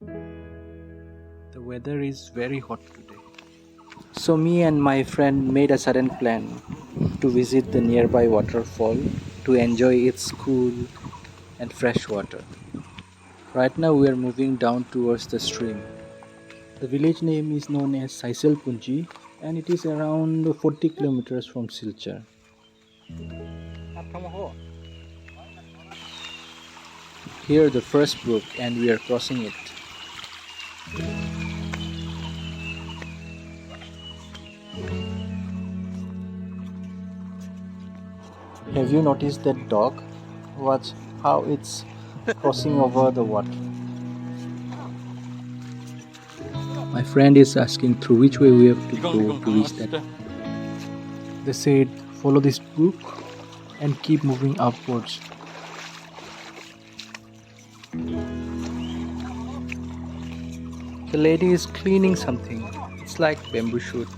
The weather is very hot today. So me and my friend made a sudden plan to visit the nearby waterfall to enjoy its cool and fresh water. Right now we are moving down towards the stream. The village name is known as Saisel Punji and it is around 40 kilometers from Silchar. Here the first brook and we are crossing it. Have you noticed that dog? Watch how it's crossing over the water. My friend is asking through which way we have to go to reach that. They said follow this brook and keep moving upwards. The lady is cleaning something. It's like bamboo shoot.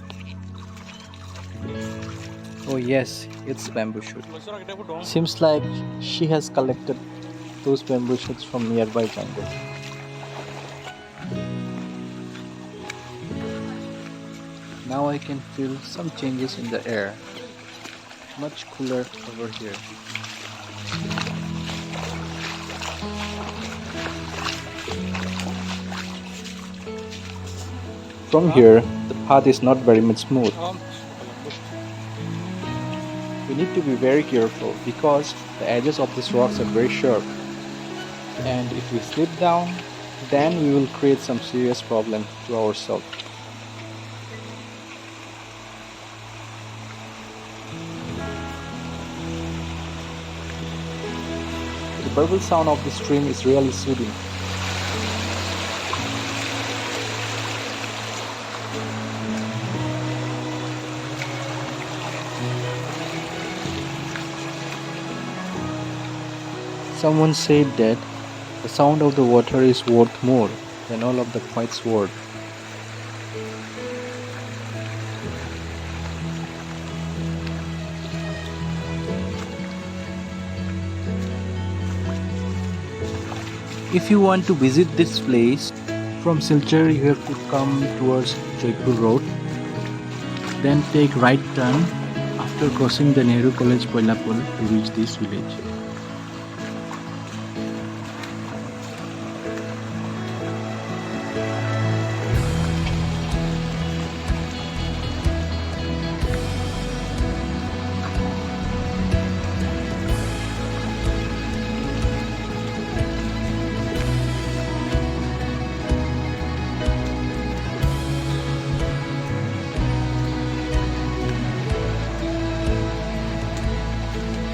Oh yes, it's bamboo shoot. Seems like she has collected those bamboo shoots from nearby jungle. Now I can feel some changes in the air. Much cooler over here. From here, the path is not very much smooth. We need to be very careful because the edges of these rocks are very sharp. And if we slip down, then we will create some serious problem to ourselves. The burble sound of the stream is really soothing. Someone said that the sound of the water is worth more than all of the fights worth. If you want to visit this place, from Silchar you have to come towards Jaipur Road, then take right turn after crossing the Nehru College Poilapul to reach this village.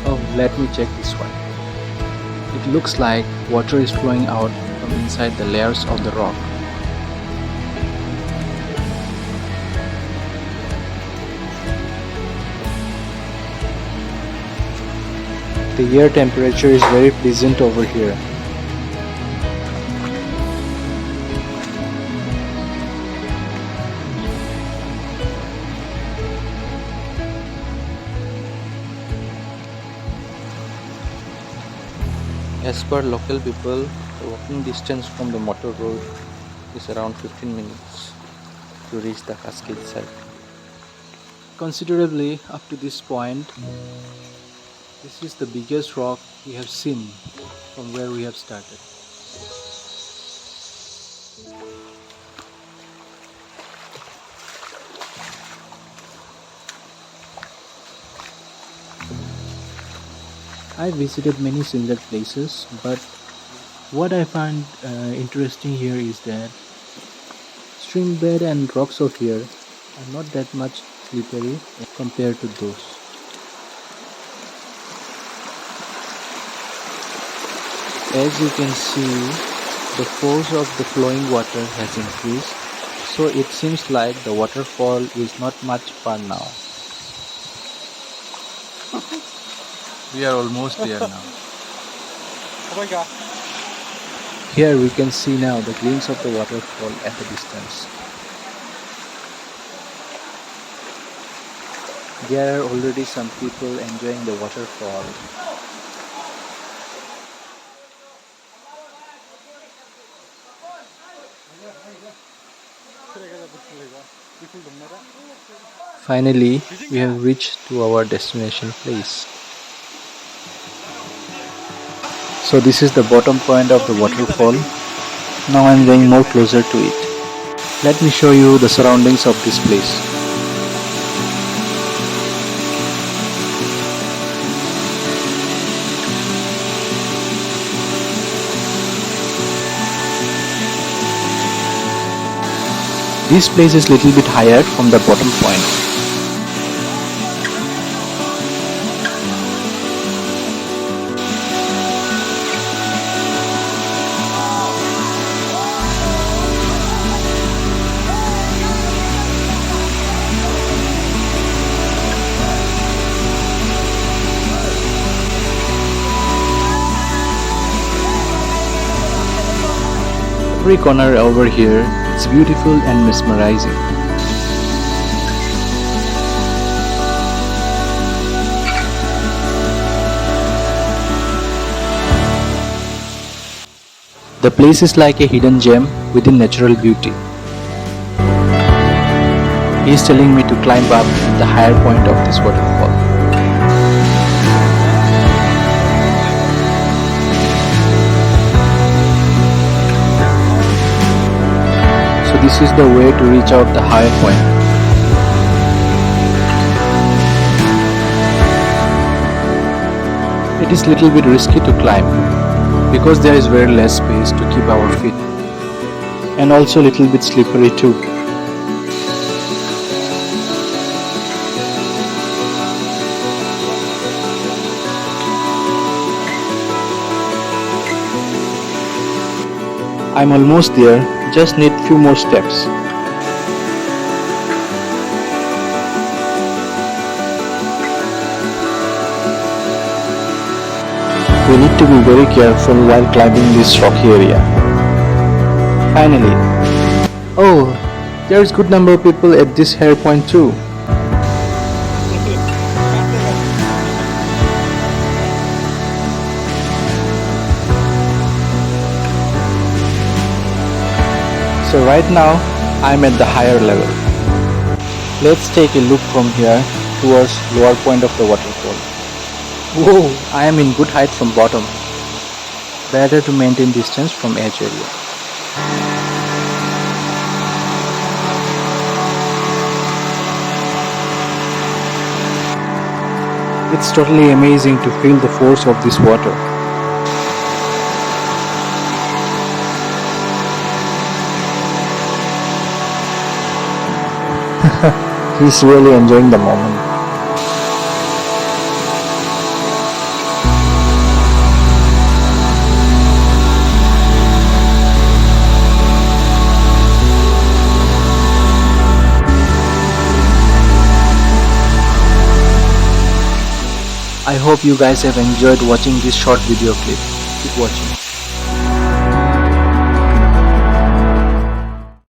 Oh, let me check this one. It looks like water is flowing out from inside the layers of the rock. The air temperature is very pleasant over here. As per local people, the walking distance from the motor road is around 15 minutes to reach the Cascade site. Considerably up to this point, this is the biggest rock we have seen from where we have started. I visited many similar places, but what I find interesting here is that stream bed and rocks of here are not that much slippery compared to those. As you can see, the force of the flowing water has increased, so it seems like the waterfall is not much far now. We are almost there now. Here we can see now the glimpse of the waterfall at a distance. There are already some people enjoying the waterfall. Finally, we have reached to our destination place. So this is the bottom point of the waterfall. Now I'm going more closer to it. Let me show you the surroundings of this place. This place is little bit higher from the bottom point. Every corner over here is beautiful and mesmerizing. The place is like a hidden gem within natural beauty. He is telling me to climb up the higher point of this waterfall. So this is the way to reach out the higher point. It is little bit risky to climb because there is very less space to keep our feet, and also little bit slippery too. I'm almost there, just need few more steps. We need to be very careful while climbing this rocky area. Finally. Oh, there's good number of people at this hair point too. So right now, I'm at the higher level. Let's take a look from here towards lower point of the waterfall. Whoa, I am in good height from bottom. Better to maintain distance from edge area. It's totally amazing to feel the force of this water. He's really enjoying the moment. I hope you guys have enjoyed watching this short video clip. Keep watching.